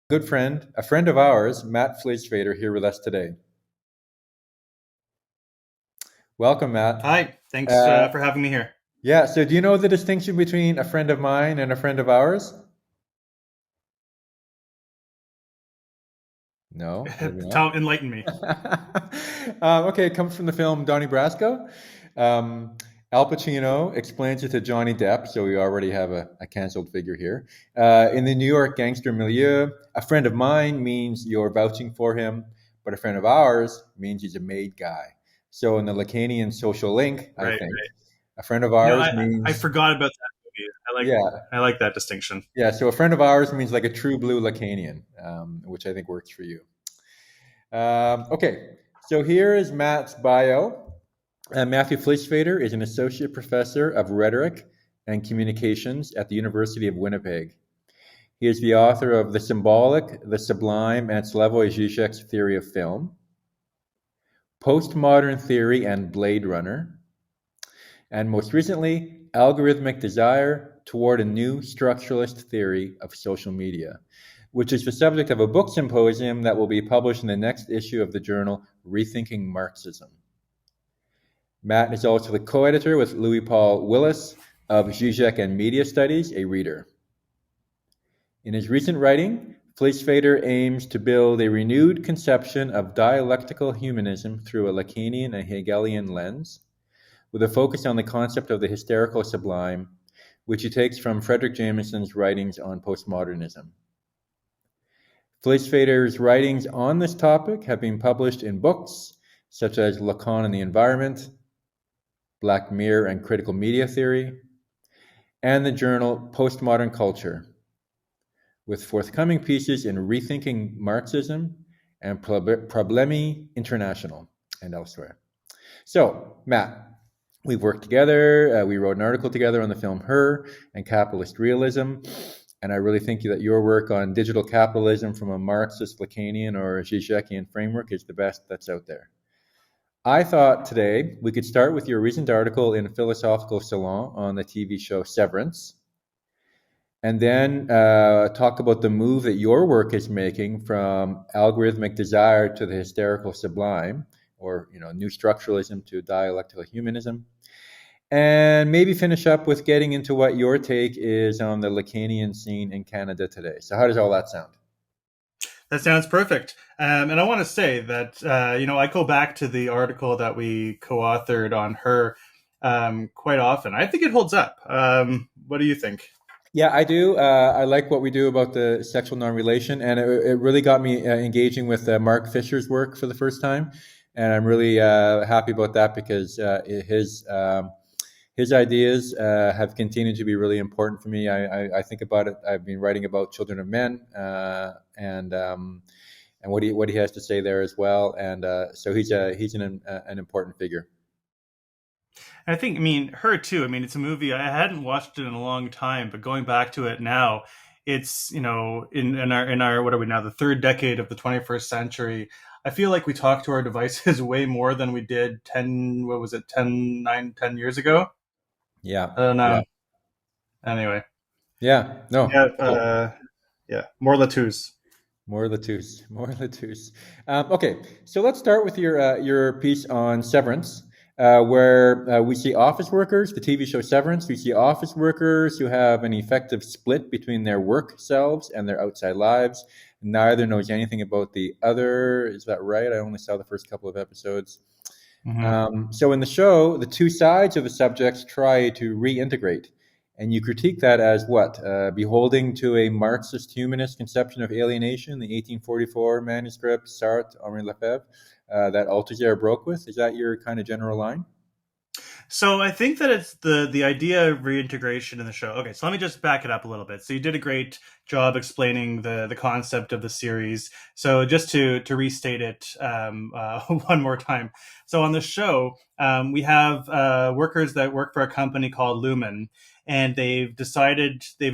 Good friend, a friend of ours, Matt Flisfeder, here with us today. Welcome, Matt. Hi, thanks Uh, for having me here. yeah, so do you know the distinction between a friend of mine and a friend of ours? No, maybe not. Tom, enlighten me. Okay, it comes from the film Donnie Brasco. Um, Al Pacino explains it to Johnny Depp, so we already have a canceled figure here. In the New York gangster milieu, a friend of mine means you're vouching for him, but a friend of ours means he's a made guy. So in the Lacanian social link, I Right. think, a friend of You know, ours I means, forgot about that movie. yeah, I like that distinction. so a friend of ours means like a true blue Lacanian, which I think works for you. Okay, so here is Matt's bio. Matthew Flisfeder is an associate professor of rhetoric and communications at the University of Winnipeg. He is the author of The Symbolic, The Sublime, and Slavoj Žižek's Theory of Film, Postmodern Theory and Blade Runner, and most recently, Algorithmic Desire Toward a New Structuralist Theory of Social Media, which is the subject of a book symposium that will be published in the next issue of the journal Rethinking Marxism. Matt is also the co-editor with Louis Paul Willis of Zizek and Media Studies, a reader. In his recent writing, Flisfeder aims to build a renewed conception of dialectical humanism through a Lacanian and Hegelian lens, with a focus on the concept of the hysterical sublime, which he takes from Frederick Jameson's writings on postmodernism. Flisfeder's writings on this topic have been published in books such as Lacan and the Environment, Black Mirror and Critical Media Theory, and the journal Postmodern Culture, with forthcoming pieces in Rethinking Marxism and Problemi International and elsewhere. So, Matt, we've worked together. We wrote an article together on the film Her and Capitalist Realism. And I really think that your work on digital capitalism from a Marxist, Lacanian, or Zizekian framework is the best that's out there. I thought today we could start with your recent article in Philosophical Salon on the TV show Severance, and then talk about the move that your work is making from algorithmic desire to the hysterical sublime, or new structuralism to dialectical humanism, and maybe finish up with getting into what your take is on the Lacanian scene in Canada today. So how does all that sound? That sounds perfect. And I want to say that I go back to the article that we co-authored on her quite often. I think it holds up. What do you think? Yeah, I do. I like what we do about the sexual non-relation, and it really got me engaging with Mark Fisher's work for the first time, and I'm really happy about that because his ideas have continued to be really important for me. I think about it. I've been writing about Children of Men, and what he has to say there as well, and so he's an important figure. I think, I mean, her too. I mean, it's a movie I hadn't watched it in a long time, but going back to it now, it's in our what are we now, the third decade of the 21st century. I feel like we talk to our devices way more than we did 10, what was it, 10 years ago. Yeah, I don't yeah, know. Anyway, yeah. yeah, No, cool. yeah, more Latous. More Latouche, more Latouche. Okay, so let's start with your piece on Severance, where we see office workers. The TV show Severance. We see office workers who have an effective split between their work selves and their outside lives. Neither knows anything about the other. Is that right? I only saw the first couple of episodes. Hmm. So in the show, the two sides of the subjects try to reintegrate. And you critique that as what? Beholding to a Marxist humanist conception of alienation, the 1844 manuscript, Sartre, Henri Lefebvre, that Althusser broke with. Is that your kind of general line? So I think that it's the idea of reintegration in the show. Okay, so let me just back it up a little bit. So you did a great job explaining the concept of the series. So just to restate it one more time. So on the show, we have workers that work for a company called Lumen, and they've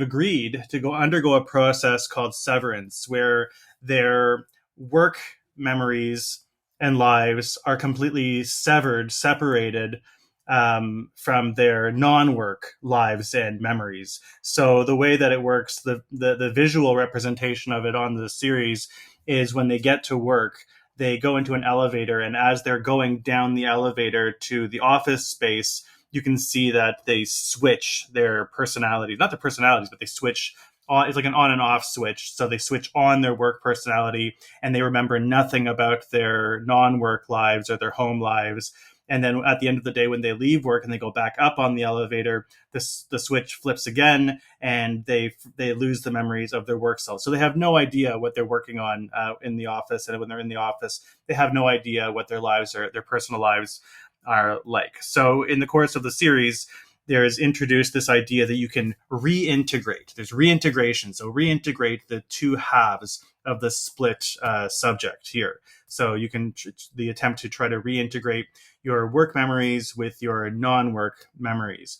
agreed to go undergo a process called severance, where their work memories and lives are completely separated from their non-work lives and memories. So the way that it works, the visual representation of it on the series is when they get to work, they go into an elevator, and as they're going down the elevator to the office space, you can see that they switch their personalities, not their personalities, but they switch on. It's like an on and off switch. So they switch on their work personality, and they remember nothing about their non-work lives or their home lives. And then at the end of the day, when they leave work and they go back up on the elevator, the switch flips again, and they lose the memories of their work self. So they have no idea what they're working on in the office, and when they're in the office, they have no idea what their lives are, their personal lives are like. So in the course of the series, there is introduced this idea that you can reintegrate. There's reintegration. So reintegrate the two halves of the split subject here. So you can the attempt to try to reintegrate your work memories with your non-work memories.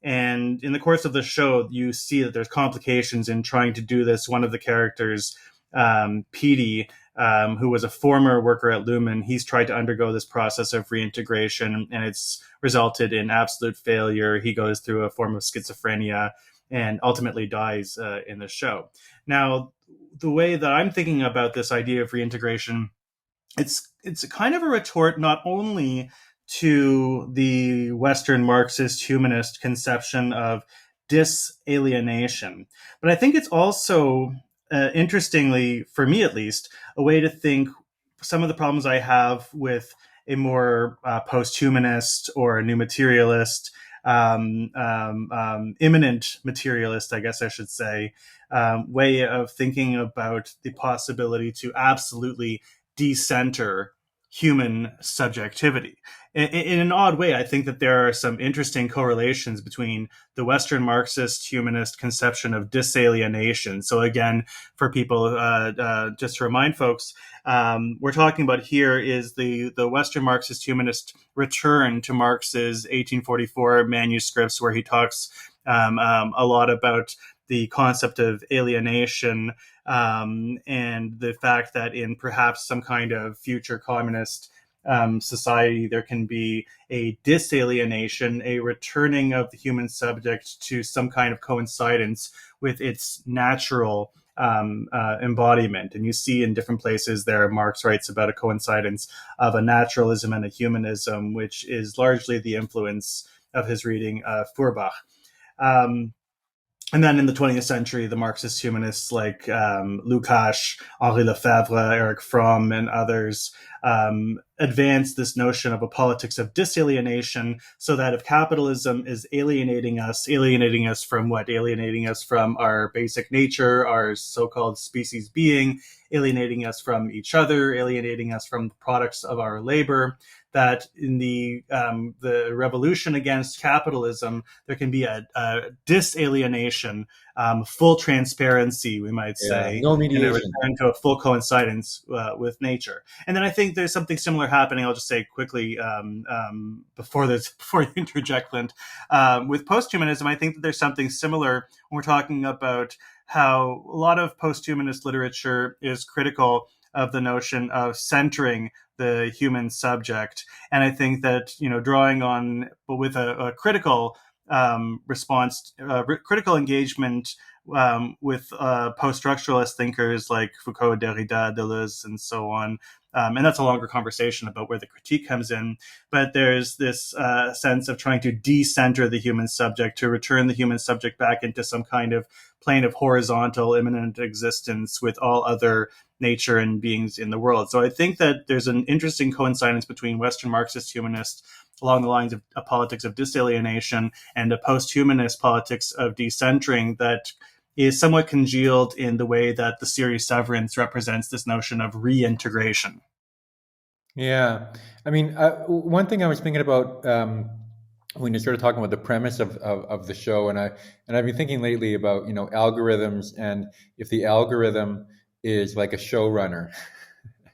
And in the course of the show, you see that there's complications in trying to do this. One of the characters, Petey, who was a former worker at Lumen, he's tried to undergo this process of reintegration, and it's resulted in absolute failure. He goes through a form of schizophrenia and ultimately dies in the show. Now, the way that I'm thinking about this idea of reintegration, it's kind of a retort not only to the Western Marxist humanist conception of disalienation, but I think it's also, interestingly, for me at least, a way to think some of the problems I have with a more post-humanist or a new materialist, imminent materialist, I guess I should say, way of thinking about the possibility to absolutely decenter human subjectivity. In an odd way, I think that there are some interesting correlations between the Western Marxist humanist conception of disalienation. So again, for people, just to remind folks, we're talking about here is the Western Marxist humanist return to Marx's 1844 manuscripts, where he talks a lot about the concept of alienation, and the fact that in perhaps some kind of future communist society, there can be a disalienation, a returning of the human subject to some kind of coincidence with its natural embodiment. And you see in different places there, Marx writes about a coincidence of a naturalism and a humanism, which is largely the influence of his reading Feuerbach. And then in the 20th century, the Marxist humanists like Lukács, Henri Lefebvre, Eric Fromm, and others advanced this notion of a politics of disalienation, so that if capitalism is alienating us from what? Alienating us from our basic nature, our so-called species being, alienating us from each other, alienating us from the products of our labor, that in the revolution against capitalism, there can be a disalienation, full transparency, we might say, no and a mediation. return to a full coincidence with nature. And then I think there's something similar happening. I'll just say quickly before you interject, Clint, with posthumanism. I think that there's something similar when we're talking about how a lot of posthumanist literature is critical of the notion of centering the human subject. And I think that, drawing on, but with a critical response, critical engagement with post-structuralist thinkers like Foucault, Derrida, Deleuze, and so on. And that's a longer conversation about where the critique comes in. But there's this sense of trying to decenter the human subject, to return the human subject back into some kind of plane of horizontal, immanent existence with all other nature and beings in the world. So I think that there's an interesting coincidence between Western Marxist humanists along the lines of a politics of disalienation and a post-humanist politics of decentering that is somewhat congealed in the way that the series Severance represents this notion of reintegration. Yeah. I mean, one thing I was thinking about when you started talking about the premise of the show, and I've been thinking lately about, algorithms, and if the algorithm is like a showrunner.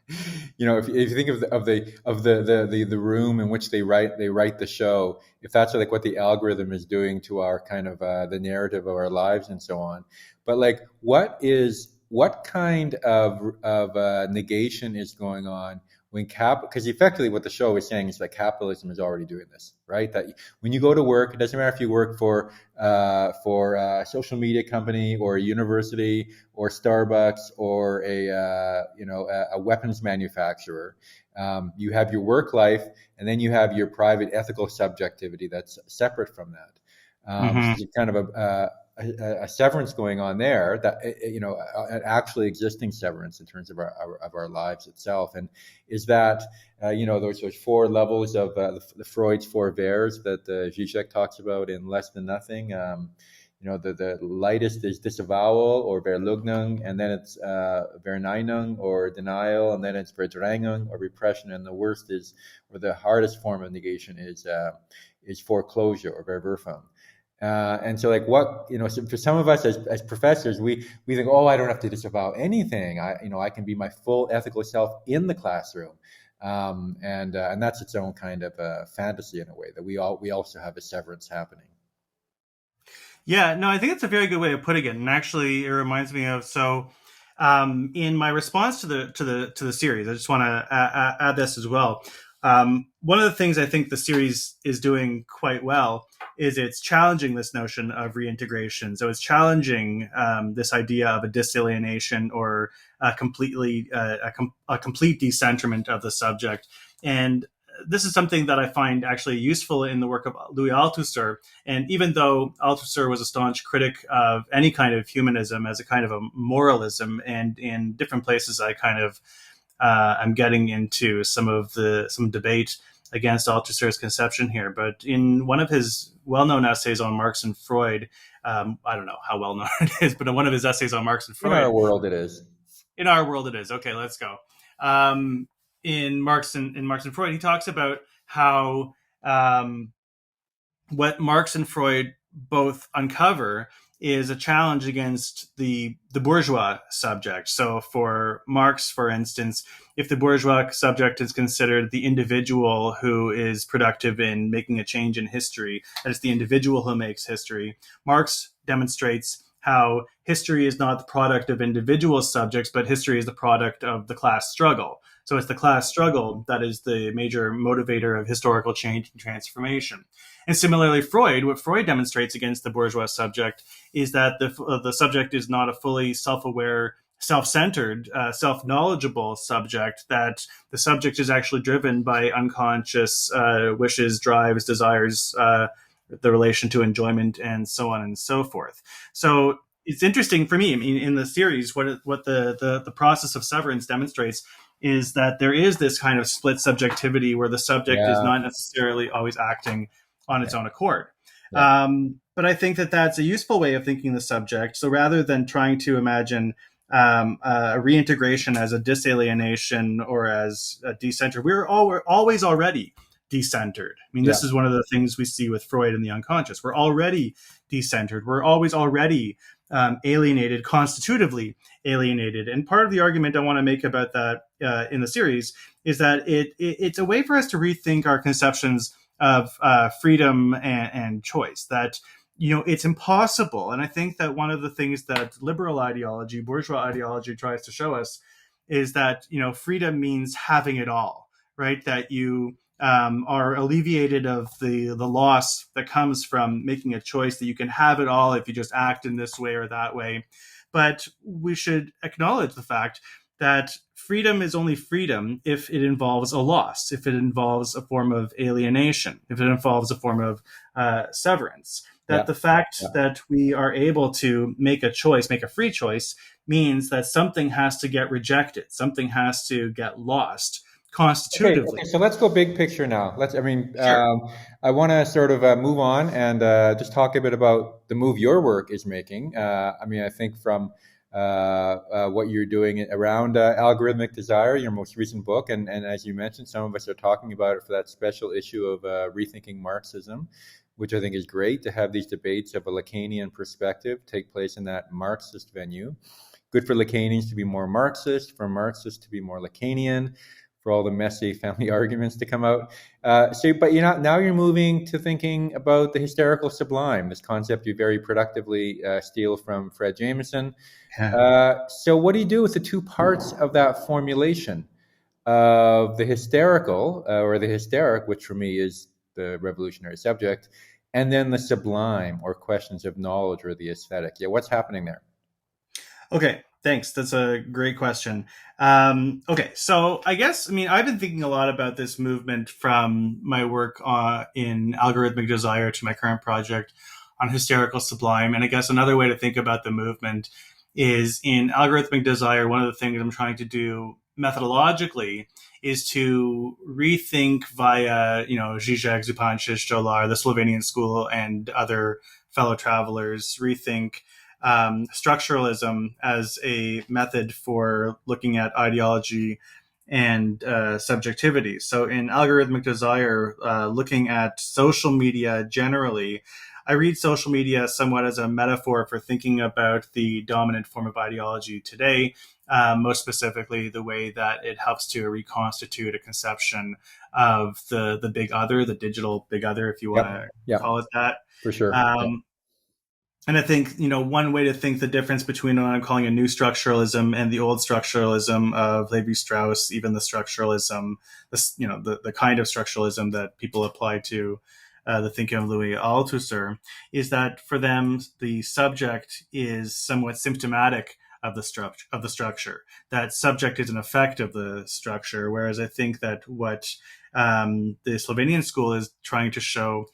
If you think of the room in which they write the show, if that's like what the algorithm is doing to our kind of the narrative of our lives and so on. But like, what kind of negation is going on because effectively what the show is saying is that capitalism is already doing this, right? That when you go to work, it doesn't matter if you work for a social media company or a university or Starbucks or a weapons manufacturer. You have your work life, and then you have your private ethical subjectivity that's separate from that. So it's kind of a severance going on there, that an actually existing severance in terms of our lives itself. And is that those 4 levels of the Freud's 4 Vers that Zizek talks about in Less Than Nothing. The lightest is disavowal or Verleugnung, and then it's Verneinung or denial, and then it's Verdrängung or repression, and the worst is, or the hardest form of negation is foreclosure or Verwerfung. And so so for some of us as professors, we think, oh, I don't have to disavow anything. I can be my full ethical self in the classroom. And that's its own kind of fantasy in a way, that we also have a severance happening. Yeah, no, I think it's a very good way of putting it. And actually it reminds me of, in my response to the series, I just want to add this as well. One of the things I think the series is doing quite well is it's challenging this notion of reintegration. So it's challenging this idea of a disalienation or a complete decentrament of the subject. And this is something that I find actually useful in the work of Louis Althusser. And even though Althusser was a staunch critic of any kind of humanism as a kind of a moralism, and in different places I kind of I'm getting into some debate against Althusser's conception here. But in one of his well-known essays on Marx and Freud, I don't know how well-known it is, but in one of his essays on Marx and Freud... In our world it is. In our world it is. Okay, let's go. In Marx and Freud, he talks about how what Marx and Freud both uncover is a challenge against the bourgeois subject. So for Marx, for instance, if the bourgeois subject is considered the individual who is productive in making a change in history, that it's the individual who makes history, Marx demonstrates how history is not the product of individual subjects, but history is the product of the class struggle. So it's the class struggle that is the major motivator of historical change and transformation. And similarly, what Freud demonstrates against the bourgeois subject is that the subject is not a fully self-aware, self-centered, self-knowledgeable subject, that the subject is actually driven by unconscious wishes, drives, desires, the relation to enjoyment, and so on and so forth. So it's interesting for me, I mean, in the series, what the process of severance demonstrates is that there is this kind of split subjectivity where the subject is not necessarily always acting on its own accord. Yeah. But I think that that's a useful way of thinking the subject. So rather than trying to imagine a reintegration as a disalienation or as a decentered, we're always already decentered. I mean, this is one of the things we see with Freud and the unconscious. We're already decentered. We're always already alienated, constitutively alienated. And part of the argument I want to make about that in the series is that it's a way for us to rethink our conceptions of freedom and choice, that, it's impossible. And I think that one of the things that liberal ideology, bourgeois ideology tries to show us is that, freedom means having it all, right? That you are alleviated of the loss that comes from making a choice, that you can have it all if you just act in this way or that way. But we should acknowledge the fact that freedom is only freedom if it involves a loss, if it involves a form of alienation, if it involves a form of severance. That the fact that we are able to make a choice, make a free choice, means that something has to get rejected, something has to get lost constitutively. Okay, so let's go big picture now. Sure. I want to sort of move on and just talk a bit about the move your work is making. I think from what you're doing around algorithmic desire, your most recent book, and as you mentioned, some of us are talking about it for that special issue of Rethinking Marxism, which I think is great to have these debates of a Lacanian perspective take place in that Marxist venue. Good for Lacanians to be more Marxist, for Marxists to be more Lacanian, for all the messy family arguments to come out. But now you're moving to thinking about the hysterical sublime, this concept you very productively steal from Fred Jameson. So what do you do with the two parts of that formulation? of the hysterical or the hysteric, which for me is the revolutionary subject, and then the sublime or questions of knowledge or the aesthetic. Yeah, what's happening there? Okay, thanks. That's a great question. Okay, so I mean, I've been thinking a lot about this movement from my work in algorithmic desire to my current project on hysterical sublime. And I guess another way to think about the movement is in algorithmic desire, one of the things I'm trying to do methodologically is to rethink via, Zizek, Zupancic, Jolar, the Slovenian school, and other fellow travelers, rethink structuralism as a method for looking at ideology and subjectivity. So, in algorithmic desire, looking at social media generally, I read social media somewhat as a metaphor for thinking about the dominant form of ideology today, most specifically the way that it helps to reconstitute a conception of the big other, the digital big other, if you want Yep. to Yeah, call it that. for sure. Yeah. Um, and I think, one way to think the difference between what I'm calling a new structuralism and the old structuralism of Levi Strauss, even the structuralism, the kind of structuralism that people apply to the thinking of Louis Althusser, is that for them, the subject is somewhat symptomatic of the structure. That subject is an effect of the structure. Whereas I think that what the Slovenian school is trying to show,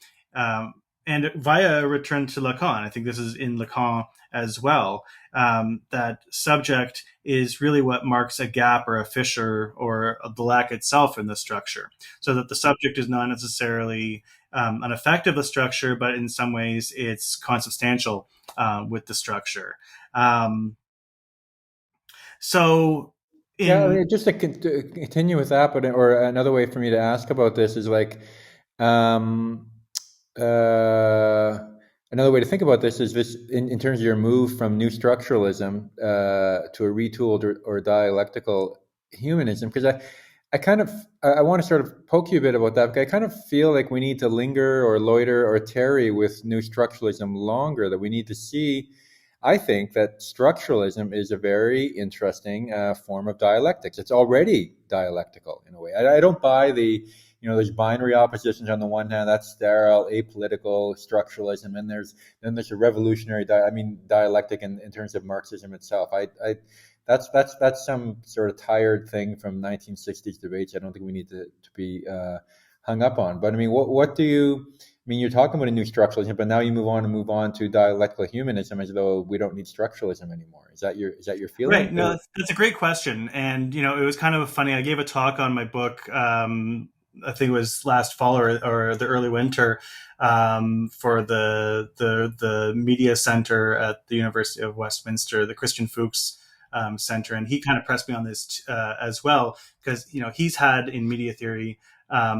and via a return to Lacan, I think this is in Lacan as well, that subject is really what marks a gap or a fissure or the lack itself in the structure. So that the subject is not necessarily an effect of the structure, but in some ways it's consubstantial with the structure. Um, so Yeah, I in mean, just to continue with that, but or another way for me to ask about this is like, um, uh, another way to think about this is this in terms of your move from new structuralism to a retooled or dialectical humanism, because I kind of I want to sort of poke you a bit about that, because I kind of feel like we need to linger or loiter or tarry with new structuralism longer, that we need to see. I think that structuralism is a very interesting form of dialectics. It's already dialectical in a way. I don't buy there's binary oppositions on the one hand, that's sterile, apolitical structuralism, and there's a revolutionary, dialectic in terms of Marxism itself. That's some sort of tired thing from 1960s debates. I don't think we need to be hung up on. But I mean, what do you? I mean, you're talking about a new structuralism, but now you move on to dialectical humanism as though we don't need structuralism anymore. Is that your feeling? Right. No, that's a great question. And, it was kind of funny. I gave a talk on my book, I think it was last fall or the early winter, for the media center at the University of Westminster, the Christian Fuchs Center. And he kind of pressed me on this as well, because, he's had in media theory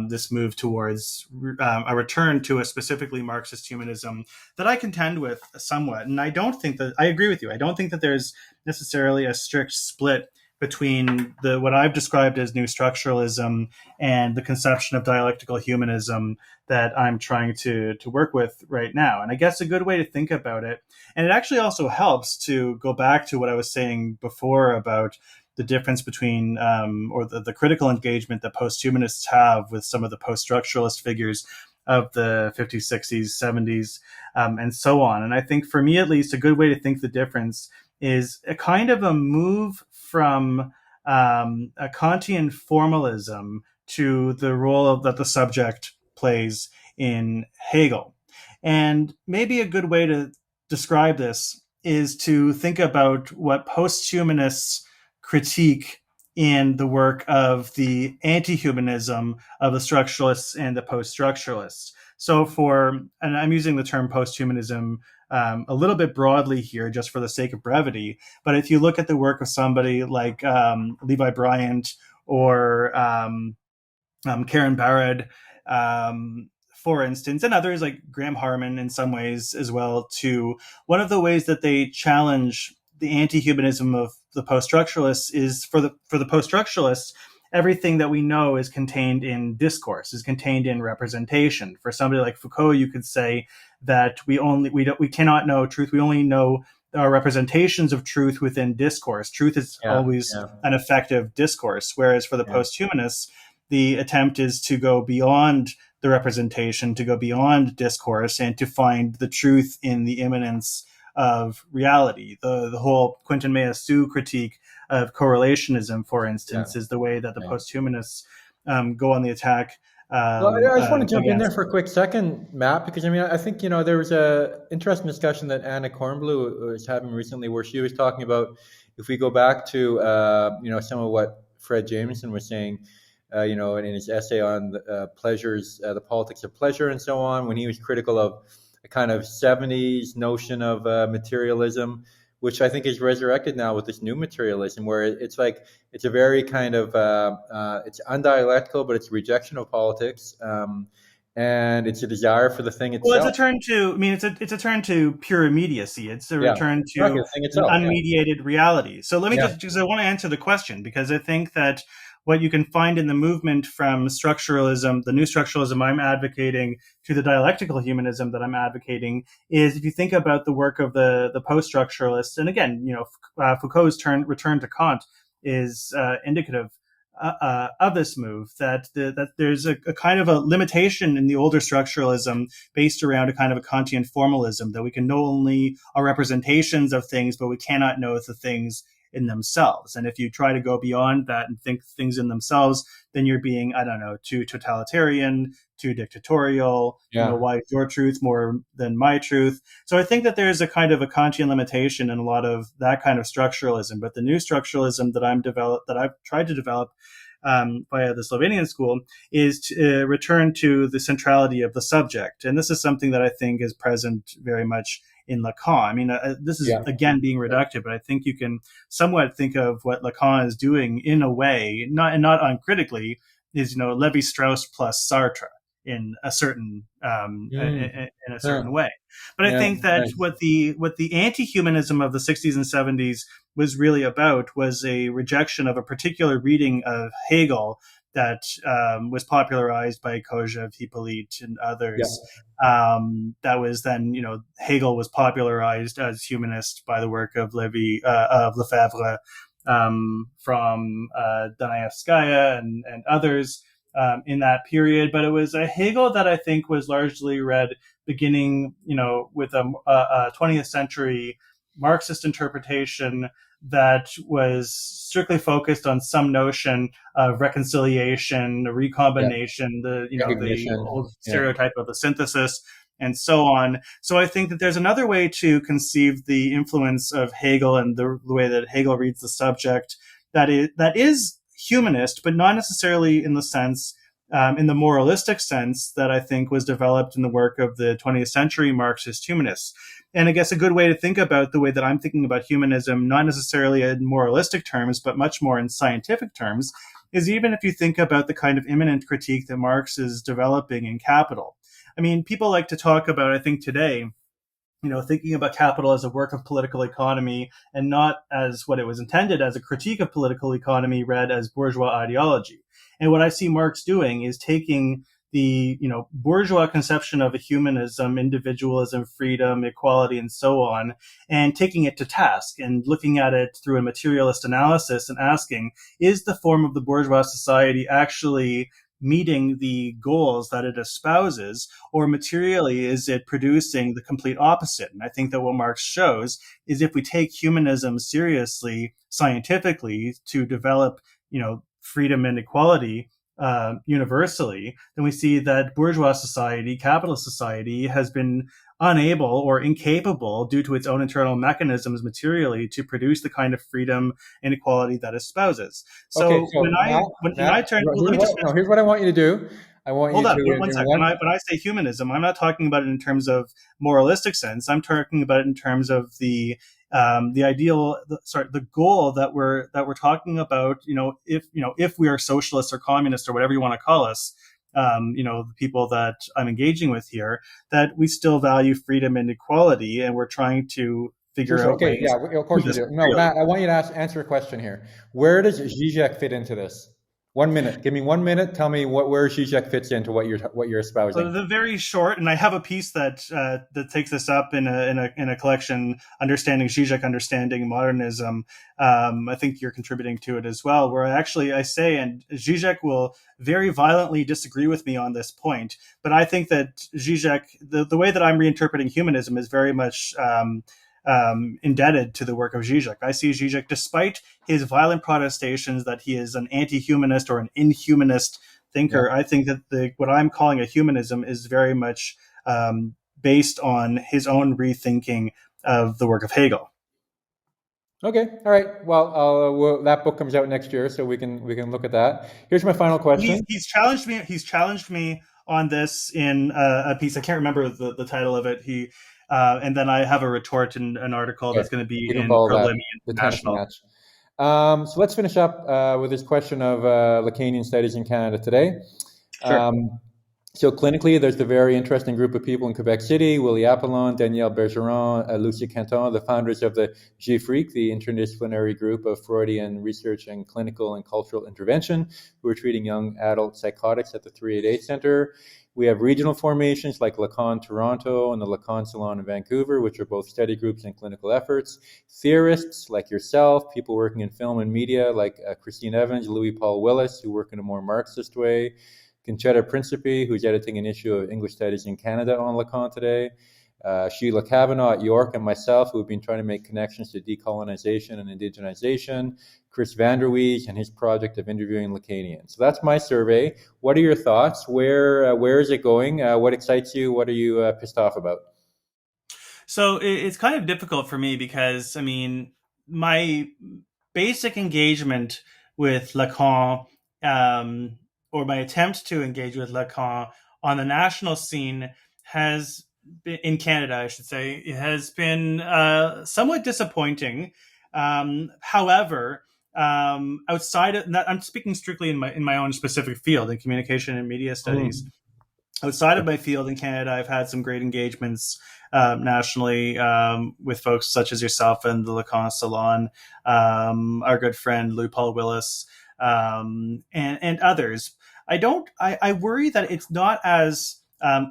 this move towards a return to a specifically Marxist humanism that I contend with somewhat. And I don't think that I agree with you. I don't think that there's necessarily a strict split between what I've described as new structuralism and the conception of dialectical humanism that I'm trying to work with right now. And I guess a good way to think about it, and it actually also helps to go back to what I was saying before about the difference between or the critical engagement that post-humanists have with some of the post-structuralist figures of the 50s, 60s, 70s, and so on. And I think for me, at least, a good way to think the difference is a kind of a move from a Kantian formalism to the role that the subject plays in Hegel. And maybe a good way to describe this is to think about what post-humanists critique in the work of the anti-humanism of the structuralists and the post-structuralists. So and I'm using the term post-humanism a little bit broadly here just for the sake of brevity, but if you look at the work of somebody like Levi Bryant or Karen Barad, for instance, and others like Graham Harman in some ways as well, too, one of the ways that they challenge the anti-humanism of the post-structuralists is for the post-structuralists, everything that we know is contained in discourse, is contained in representation. For somebody like Foucault, you could say that we cannot know truth. We only know are representations of truth within discourse. Truth is Yeah, always yeah, an effective discourse, whereas for the yeah, posthumanists, the attempt is to go beyond the representation, to go beyond discourse, and to find the truth in the immanence of reality. The whole Quentin Meillassoux critique of correlationism, for yeah, instance, is the way that the yeah. posthumanists go on the attack Well, I just want to jump in there against. for a quick second, Matt, because I mean, I think there was a interesting discussion that Anna Kornblue was having recently, where she was talking about if we go back to some of what Fred Jameson was saying, in his essay on pleasures, the politics of pleasure, and so on, when he was critical of a kind of '70s notion of materialism, which I think is resurrected now with this new materialism, where it's like it's a very kind of it's undialectical, but it's a rejection of politics, and it's a desire for the thing Well, it's a itself. turn to. I mean, it's a turn to pure immediacy. It's a Yeah, return exactly, to the thing an itself. Yeah, unmediated reality. So let me yeah, just because I want to answer the question, because I think that what you can find in the movement from structuralism, the new structuralism I'm advocating, to the dialectical humanism that I'm advocating, is if you think about the work of the post structuralists, and again, Foucault's return to Kant is indicative of this move, that there's a kind of a limitation in the older structuralism based around a kind of a Kantian formalism, that we can know only our representations of things, but we cannot know the things in themselves. And if you try to go beyond that and think things in themselves, then you're being, I don't know, too totalitarian, too dictatorial. yeah. Why is your truth more than my truth? So I think that there's a kind of a Kantian limitation in a lot of that kind of structuralism. But the new structuralism that I've tried to develop via the Slovenian school is to return to the centrality of the subject. And this is something that I think is present very much in Lacan. I mean, this is Yeah. again being reductive, but I think you can somewhat think of what Lacan is doing in a way, not uncritically, is Levi Strauss plus Sartre in a certain Mm, in a yeah, certain way. But I yeah, think that nice. what the anti-humanism of the 60s and 70s was really about was a rejection of a particular reading of Hegel that was popularized by Kojève, Hippolyte, and Yeah, others. That was then, Hegel was popularized as humanist by the work of Lefebvre, from Dostoevskaya and others in that period. But it was a Hegel that I think was largely read beginning, with a 20th century Marxist interpretation that was strictly focused on some notion of reconciliation, yeah, recombination, the recognition. old Yeah, stereotype of the synthesis, and so on. So I think that there's another way to conceive the influence of Hegel and the way that Hegel reads the subject that is humanist, but not necessarily in the sense, in the moralistic sense that I think was developed in the work of the 20th century Marxist humanists. And I guess a good way to think about the way that I'm thinking about humanism, not necessarily in moralistic terms, but much more in scientific terms, is even if you think about the kind of immanent critique that Marx is developing in Capital. I mean, people like to talk about, I think today, thinking about Capital as a work of political economy and not as what it was intended as, a critique of political economy read as bourgeois ideology. And what I see Marx doing is taking the bourgeois conception of a humanism, individualism, freedom, equality, and so on, and taking it to task and looking at it through a materialist analysis and asking, is the form of the bourgeois society actually meeting the goals that it espouses, or materially is it producing the complete opposite? And I think that what Marx shows is if we take humanism seriously, scientifically, to develop, freedom and equality universally, then we see that bourgeois society, capitalist society, has been unable or incapable, due to its own internal mechanisms materially, to produce the kind of freedom and equality that it espouses. okay, So so when I turn, well, let here's me just what, no, here's what I want you to do. I want you hold to, on one in sec. one, When I say humanism, I'm not talking about it in terms of moralistic sense. I'm talking about it in terms of the ideal, the goal that we're talking about. If we are socialists or communists or whatever you want to call us, the people that I'm engaging with here, that we still value freedom and equality, and we're trying to sure, figure sure, out okay, ways yeah, to of do course we this do. No, materially. Matt, I want you to answer a question here. Where does Zizek fit into this? 1 minute. Give me 1 minute. Tell me where Zizek fits into what you're So espousing. the very short, and I have a piece that takes this up in a collection, understanding Zizek, understanding modernism. I think you're contributing to it as well, where I say, and Zizek will very violently disagree with me on this point, but I think that Zizek, the way that I'm reinterpreting humanism is very much indebted to the work of Zizek. I see Zizek, despite his violent protestations that he is an anti-humanist or an inhumanist Yeah. thinker. I think that what I'm calling a humanism is very much based on his own rethinking of the work of Hegel. Okay. All right. Well, that book comes out next year, so we can look at that. Here's my final He's, question. he's challenged me. He's challenged me on this in a piece. I can't remember the title of it. And then I have a retort in an article Okay. that's going to be We can in follow that. Problemi The tennis International. match. So let's finish up with this question of Lacanian studies in Canada today. Sure. So clinically, there's the very interesting group of people in Quebec City: Willie Apollon, Danielle Bergeron, Lucie Canton, the founders of the GFREAK, the interdisciplinary group of Freudian research and clinical and cultural intervention, who are treating young adult psychotics at the 388 Center. We have regional formations like Lacan Toronto and the Lacan Salon in Vancouver, which are both study groups and clinical efforts. Theorists like yourself, people working in film and media like Christine Evans, Louis Paul Willis, who work in a more Marxist way. Conchetta Principe, who's editing an issue of English Studies in Canada on Lacan today. Sheila Kavanaugh at York, and myself, who have been trying to make connections to decolonization and indigenization. Chris Vanderwees and his project of interviewing Lacanians. So that's my survey. What are your thoughts? Where is it going? What excites you? What are you pissed off about? So it's kind of difficult for me because, I mean, my basic engagement with Lacan, um, or my attempt to engage with Lacan on the national scene has been, in Canada, I should say, it has been somewhat disappointing. However, outside of that, I'm speaking strictly in my own specific field in communication and media studies. Mm. Outside of my field in Canada, I've had some great engagements nationally with folks such as yourself and the Lacan Salon, our good friend Lou Paul Willis, and others. I worry that it's not as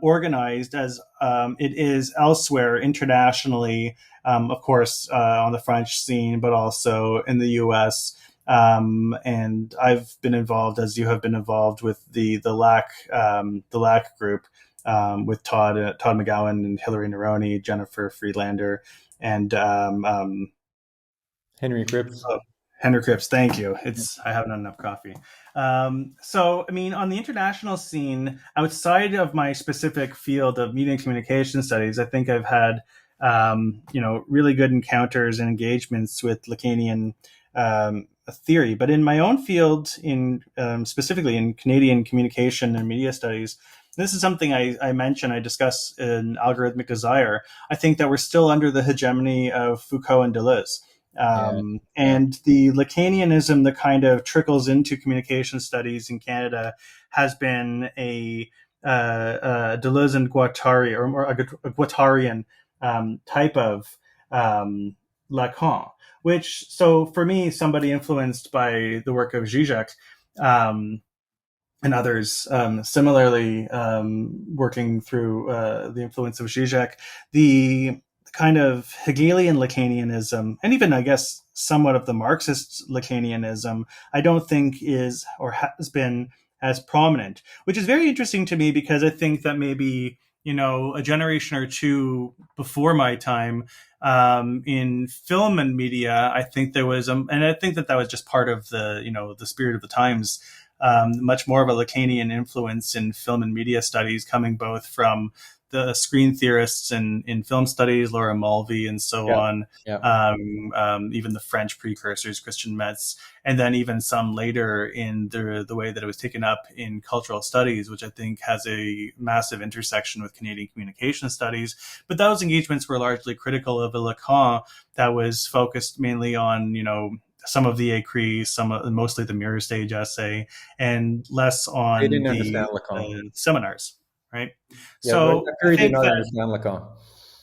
organized as it is elsewhere internationally, of course, on the French scene, but also in the US. And I've been involved, as you have been involved, with the LAC group, with Todd McGowan and Hillary Neroni, Jennifer Friedlander, and Henry Cripps. Henry Cripps. Thank you. I haven't had enough coffee. So, I mean, on the international scene, outside of my specific field of media and communication studies, I think I've had really good encounters and engagements with Lacanian theory. But in my own field, in specifically in Canadian communication and media studies, this is something I mention, I discuss in Algorithmic Desire. I think that we're still under the hegemony of Foucault and Deleuze. Yeah. Yeah. And the Lacanianism that kind of trickles into communication studies in Canada has been a Deleuze and Guattari, or a Guattarian type of Lacan, which, so for me, somebody influenced by the work of Zizek, um, and others similarly working through the influence of Zizek, the kind of Hegelian Lacanianism, and even, I guess, somewhat of the Marxist Lacanianism, I don't think is or has been as prominent, which is very interesting to me because I think that maybe, a generation or two before my time, in film and media, I think there was, and I think that was just part of the spirit of the times, much more of a Lacanian influence in film and media studies, coming both from the screen theorists in film studies, Laura Mulvey, and so Yeah. on, Yeah. even the French precursors, Christian Metz, and then even some later in the way that it was taken up in cultural studies, which I think has a massive intersection with Canadian communication studies. But those engagements were largely critical of a Lacan that was focused mainly on, some of the écrits, mostly the mirror stage essay, and less They on didn't the understand Lacan. seminars, right? Yeah, right. So That I period did think not that, understand Lacan.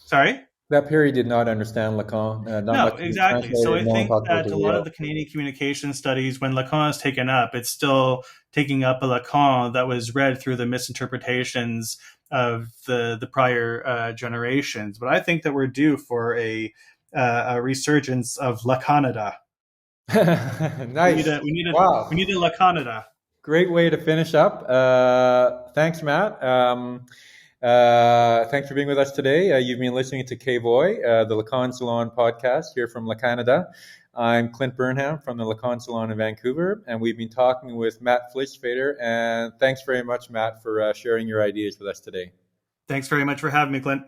sorry? That period did not understand Lacan. Not No, much was exactly. So translated. I No one think talked about that a lot of Derrida. the Canadian communication studies, when Lacan is taken up, it's still taking up a Lacan that was read through the misinterpretations of the prior generations. But I think that we're due for a resurgence of Lacanada. Nice. We Wow. need a Lacanada. Great way to finish up. Thanks, Matt. Thanks for being with us today. You've been listening to K-Voy, the Lacan Salon podcast here from Canada. I'm Clint Burnham from the Lacan Salon in Vancouver, and we've been talking with Matt Flisfeder. And thanks very much, Matt, for sharing your ideas with us today. Thanks very much for having me, Clint.